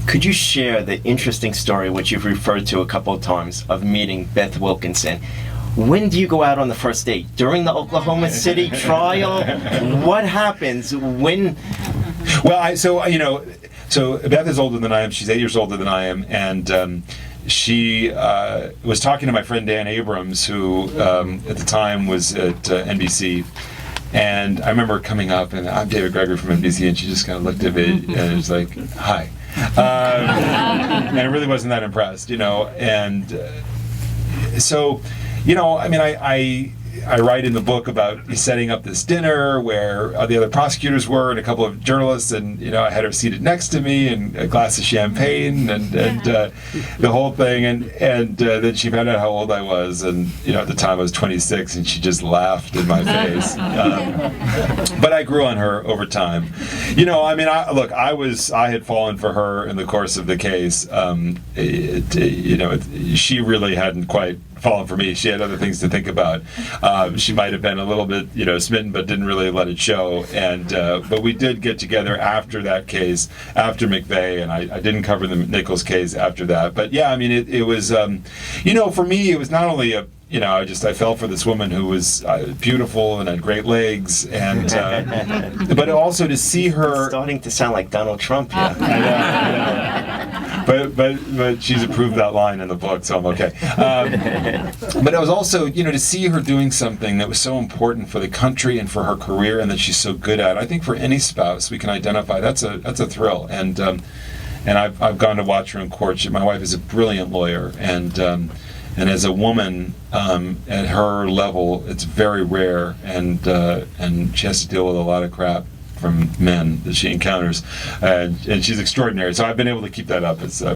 Could you share the interesting story, which you've referred to a couple of times, of meeting Beth Wilkinson? When do you go out on the first date? During the Oklahoma City trial? What happens when? Well, so Beth is older than I am. She's 8 years older than I am, and she was talking to my friend Dan Abrams, who at the time was at NBC. And I remember coming up, and I'm David Gregory from NBC, and she just kind of looked at me and was like, "Hi," and I really wasn't that impressed, And so, I write in the book about setting up this dinner where the other prosecutors were and a couple of journalists, and I had her seated next to me and a glass of champagne and the whole thing, and then she found out how old I was, and at the time I was 26, and she just laughed in my face. But I grew on her over time. I had fallen for her in the course of the case. She really hadn't quite fallen for me. She had other things to think about. She might have been a little bit, smitten, but didn't really let it show. And but we did get together after that case, after McVeigh, and I didn't cover the Nichols case after that. But yeah, it was, for me, it was not only I fell for this woman who was beautiful and had great legs, and but also to see her. It's starting to sound like Donald Trump. Yeah. I know. But she's approved that line in the book, so I'm okay. But it was also, to see her doing something that was so important for the country and for her career, and that she's so good at. I think for any spouse we can identify, that's a thrill. And I've gone to watch her in court. My wife is a brilliant lawyer, and as a woman at her level, it's very rare, and she has to deal with a lot of crap from men that she encounters, and she's extraordinary. So I've been able to keep that up. It's